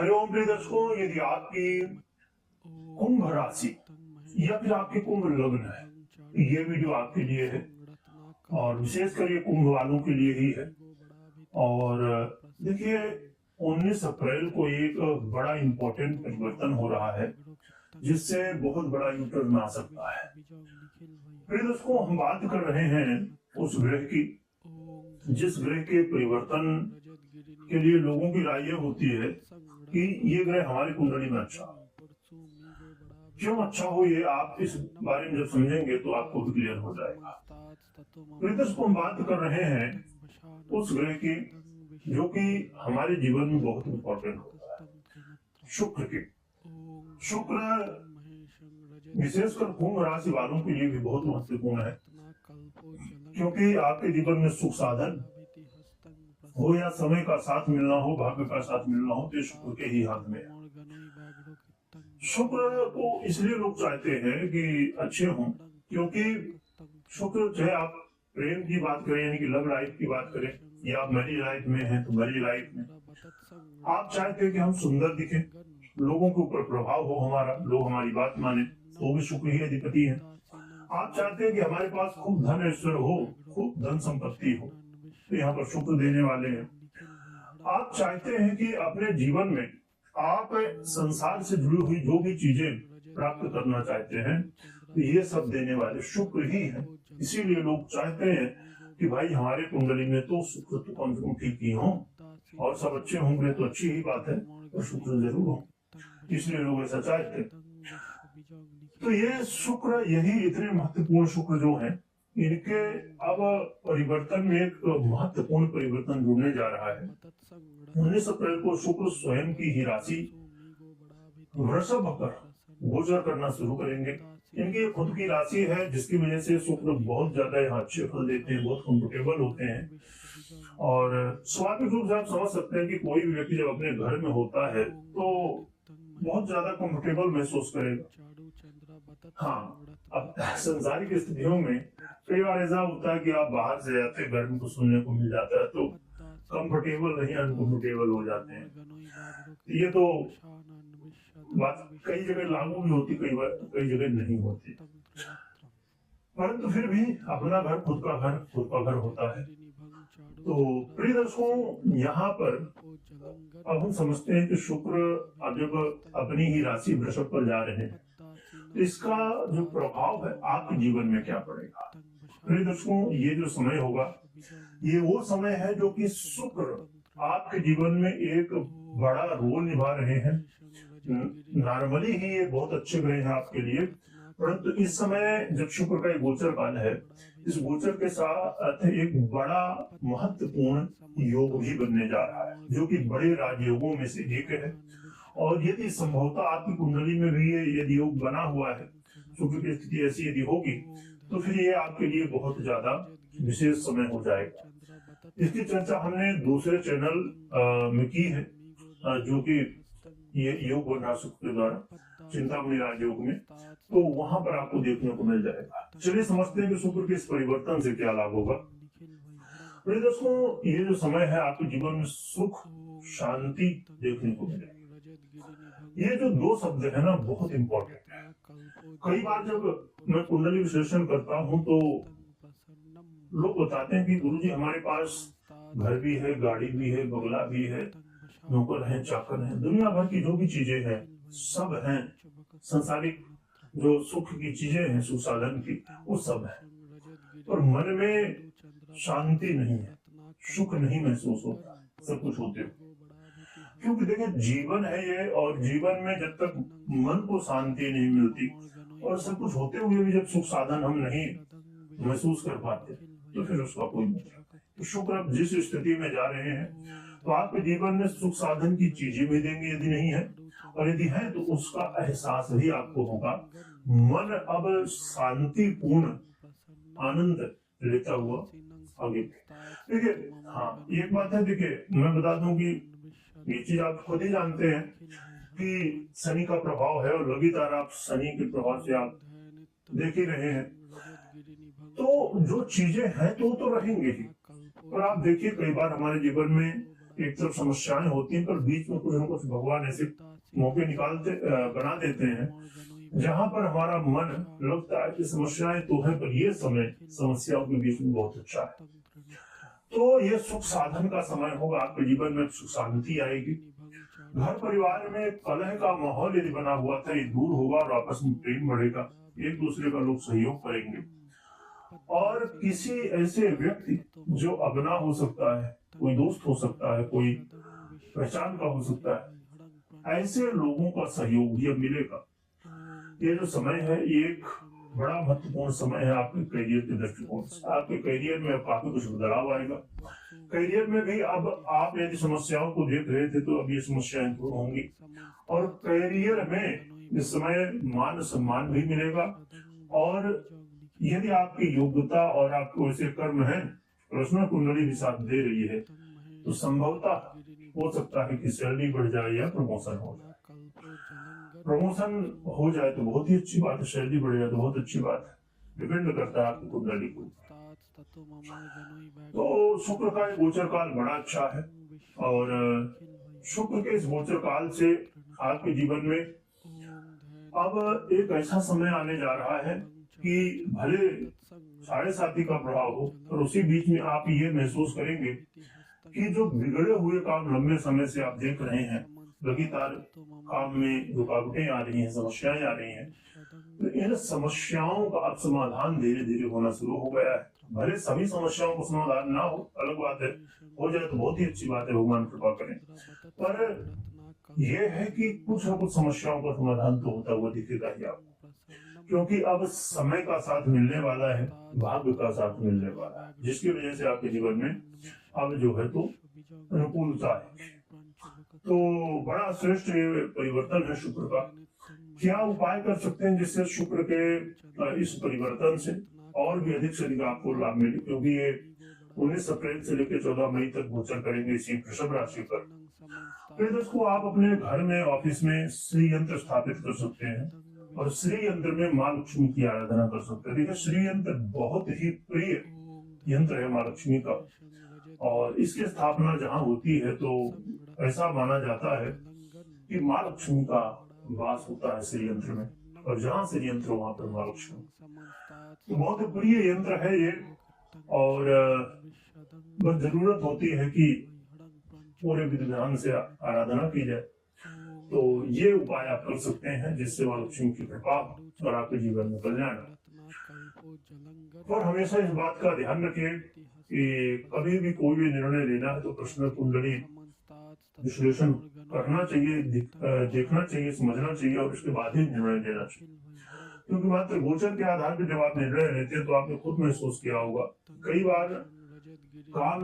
हरिओम प्रिय दर्शकों, यदि आपकी कुंभ राशि या फिर आपके कुंभ लग्न है, ये वीडियो आपके लिए है और विशेषकर ये कुंभ वालों के लिए ही है। और देखिए, 19 अप्रैल को एक बड़ा इंपॉर्टेंट परिवर्तन हो रहा है जिससे बहुत बड़ा यूटर्न आ सकता है। प्रिय दर्शकों, हम बात कर रहे हैं उस ग्रह की जिस ग्रह के परिवर्तन के लिए लोगों की राय यह होती है कि ये ग्रह हमारी कुंडली में अच्छा हो। क्यों अच्छा हो, ये आप इस बारे में जब समझेंगे तो आपको भी क्लियर हो जाएगा। प्रिय दर्शकों, हम बात कर रहे हैं उस ग्रह की जो कि हमारे जीवन में बहुत इंपॉर्टेंट होता है, शुक्र की। शुक्र विशेषकर कुंभ राशि वालों के लिए भी बहुत महत्वपूर्ण है, क्योंकि आपके जीवन में सुख साधन हो या समय का साथ मिलना हो, भाग्य का साथ मिलना हो, तो शुक्र के ही हाथ में है। शुक्र को इसलिए लोग चाहते हैं कि अच्छे हों, क्योंकि शुक्र, चाहे आप प्रेम की बात करें यानी कि लव लाइफ की बात करें, या आप मैरिज लाइफ में हैं तो मैरिज लाइफ में आप चाहते हैं कि हम सुंदर दिखें, लोगों के ऊपर प्रभाव हो हमारा, लोग हमारी बात माने, तो भी शुक्र ही अधिपति है। आप चाहते हैं कि हमारे पास खूब धन ऐश्वर्य हो, खूब धन संपत्ति हो, तो यहाँ पर शुक्र देने वाले हैं। आप चाहते हैं कि अपने जीवन में आप संसार से जुड़ी हुई जो भी चीजें प्राप्त करना चाहते हैं, तो ये सब देने वाले शुक्र ही है। इसीलिए लोग चाहते हैं कि भाई हमारे कुंडली में तो शुक्र तो कम से कम ठीक ही हो, और सब अच्छे होंगे तो अच्छी ही बात है, और शुक्र जरूर हो, इसलिए लोग ऐसा चाहते हैं। तो ये शुक्र, यही इतने महत्वपूर्ण शुक्र जो है, इनके अब परिवर्तन में एक महत्वपूर्ण परिवर्तन जुड़ने जा रहा है। 19 अप्रैल को शुक्र स्वयं की ही राशि वृषभ पर गोचर करना शुरू करेंगे। इनकी खुद की राशि है, जिसकी वजह से शुक्र बहुत ज्यादा यहाँ अच्छे फल देते हैं, बहुत कंफर्टेबल होते हैं। और स्वाभाविक रूप से आप समझ सकते हैं कि कोई भी व्यक्ति जब अपने घर में होता है तो बहुत ज्यादा कंफर्टेबल महसूस करेगा। हाँ, अब संसारिक स्थितियों में कई बार ऐसा होता है कि आप बाहर से जाते हैं, घर में कुछ सुनने को मिल जाता है तो कंफर्टेबल नहीं, अनकंफर्टेबल हो जाते हैं। ये तो बात कई जगह लागू भी होती, कई जगह नहीं होती, परंतु फिर भी अपना घर, खुद का घर होता है। तो प्रिय दर्शकों, यहाँ पर अब हम समझते हैं कि शुक्र अब जब अपनी ही राशि वृषभ पर जा रहे हैं, तो इसका जो प्रभाव है आपके जीवन में क्या पड़ेगा। प्रिय दर्शकों, ये जो समय होगा, ये वो समय है जो कि शुक्र आपके जीवन में एक बड़ा रोल निभा रहे हैं। नॉर्मली ही ये बहुत अच्छे ग्रह हैं आपके लिए, परंतु इस समय जब शुक्र का एक गोचर काल है, इस गोचर के साथ एक बड़ा महत्वपूर्ण योग भी बनने जा रहा है, जो कि बड़े राजयोगों में से एक है। और यदि संभवतः आपकी कुंडली में भी यदि योग बना हुआ है, शुक्र की स्थिति ऐसी यदि होगी, तो फिर ये आपके लिए बहुत ज्यादा विशेष समय हो जाएगा। इसकी चर्चा हमने दूसरे चैनल में की है, जो कि ये योग बना शुक्र के द्वारा, चिंतामणि राजयोग में, तो वहां पर आपको देखने को मिल जाएगा। चलिए समझते हैं कि शुक्र के इस परिवर्तन से क्या लाभ होगा। प्रिय दर्शकों, ये जो समय है आपके जीवन में सुख शांति देखने को मिलेगी। ये जो दो शब्द है ना, बहुत इंपॉर्टेंट है। कई बार जब मैं कुंडली विश्लेषण करता हूँ तो लोग बताते हैं कि गुरुजी हमारे पास घर भी है, गाड़ी भी है, बंगला भी है, नौकर हैं, चाकर हैं, दुनिया भर की जो भी चीजें हैं सब हैं, संसारिक जो सुख की चीजें हैं, सुख साधन की, वो सब है, और मन में शांति नहीं है, सुख नहीं महसूस होता सब कुछ होते हुए। क्योंकि देखिए, जीवन है ये, और जीवन में जब तक मन को शांति नहीं मिलती और सब कुछ होते हुए भी जब सुख साधन हम नहीं महसूस कर पाते, तो फिर उसका कोई मतलब नहीं। तो शुक्र अब जिस स्थिति में जा रहे हैं, तो आपके जीवन में सुख साधन की चीजें भी देंगे यदि नहीं है, और यदि है तो उसका एहसास भी आपको होगा। मन अब शांतिपूर्ण आनंद लेता हुआ आगे। देखिए, हाँ, एक बात है, देखिए मैं बता दूं कि ये चीज आप खुद ही जानते हैं कि शनि का प्रभाव है, और लगातार आप शनि के प्रभाव से आप देख ही रहे हैं। तो जो चीजें हैं तो रहेंगे ही, और आप देखिए कई बार हमारे जीवन में एक तरफ समस्याएं होती हैं, पर बीच में कुछ न कुछ भगवान ऐसे मौके बना देते हैं जहां पर हमारा मन लगता है कि समस्याएं तो है, पर ये समय समस्याओं के बीच में बहुत अच्छा है। तो ये सुख साधन का समय होगा, आपके जीवन में सुख शांति आएगी। घर परिवार में कलह का माहौल यदि बना हुआ था, ये दूर होगा और आपस में प्रेम बढ़ेगा, एक दूसरे का लोग सहयोग करेंगे। और किसी ऐसे व्यक्ति जो अपना हो सकता है, कोई दोस्त हो सकता है, कोई पहचान का हो सकता है, ऐसे लोगों का सहयोग भी अब मिलेगा। ये जो समय है, ये एक बड़ा महत्वपूर्ण समय है आपके करियर के दृष्टिकोण से। आपके करियर में अब काफी कुछ बदलाव आएगा। करियर में भी अब आप यदि समस्याओं को देख रहे थे, तो अब ये समस्याएं दूर होंगी। और करियर में इस समय मान सम्मान भी मिलेगा। और यदि आपकी योग्यता और आपके वैसे कर्म है, प्रश्न कुंडली भी साथ दे रही है, तो संभवतः हो सकता है कि सैलरी बढ़ जाए या प्रमोशन हो जाए। प्रमोशन हो जाए तो बहुत ही अच्छी बात है, सैलरी बढ़ जाए तो बहुत अच्छी बात है, डिपेंड करता है आपकी कुंडली को। तो शुक्र का गोचर काल बड़ा अच्छा है। और शुक्र के इस गोचर काल से आपके जीवन में अब एक ऐसा समय आने जा रहा है कि भले 7.5 का प्रभाव हो, और उसी बीच में आप ये महसूस करेंगे कि जो बिगड़े हुए काम लंबे समय से आप देख रहे हैं, लगातार काम में रुकावटें आ रही हैं, समस्याएं आ रही हैं, तो इन समस्याओं का अब समाधान धीरे धीरे होना शुरू हो गया है। भले सभी समस्याओं को समाधान ना हो, अलग बात है, हो जाए तो बहुत ही अच्छी बात है, भगवान कृपा करें। पर यह है कि कुछ न कुछ समस्याओं का समाधान तो होता हुआ दिखेगा ही आपको, क्योंकि अब समय का साथ मिलने वाला है, भाग्य का साथ मिलने वाला है, जिसकी वजह से आपके जीवन में अब जो है तो अनुकूलता है। तो बड़ा श्रेष्ठ परिवर्तन है शुक्र का। क्या उपाय कर सकते हैं जिससे शुक्र के इस परिवर्तन से और भी अधिक से अधिक आपको लाभ मिले, क्योंकि ये 19 अप्रैल से लेकर 14 मई तक गोचर करेंगे इसी वृषभ राशि पर। फिर दोस्तों, आप अपने घर में, ऑफिस में श्री यंत्र स्थापित कर सकते हैं, और श्री यंत्र में माँ लक्ष्मी की आराधना कर सकते हैं। देखिए, श्री यंत्र बहुत ही प्रिय यंत्र है माँ लक्ष्मी का, और इसकी स्थापना जहाँ होती है तो ऐसा माना जाता है कि माँ लक्ष्मी का वास होता है श्री यंत्र में, और जहाँ श्री यंत्र वहां पर माँ लक्ष्मी। तो बहुत प्रिय यंत्र है ये, और बस जरूरत होती है कि पूरे विधि विधान से आराधना की जाए। तो ये उपाय आप कर सकते हैं जिससे माँ लक्ष्मी की कृपा और आपके जीवन में कल्याण। और हमेशा इस बात का ध्यान रखें कि कभी भी कोई भी निर्णय लेना है तो प्रश्न कुंडली विश्लेषण करना चाहिए, देखना चाहिए, समझना चाहिए, और उसके बाद ही निर्णय लेना चाहिए। क्योंकि मात्र गोचर के आधार पर जब आप निर्णय लेते हैं तो आपने खुद महसूस किया होगा, कई बार काम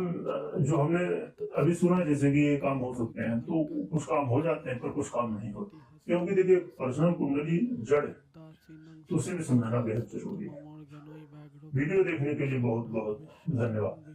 जो हमने अभी सुना, जैसे कि ये काम हो सकते हैं, तो कुछ काम हो जाते हैं पर कुछ काम नहीं होते, क्योंकि देखिए पर्सनल कुंडली जड़ है, तो उसे भी समझना बेहद जरूरी है। वीडियो देखने के लिए बहुत बहुत धन्यवाद।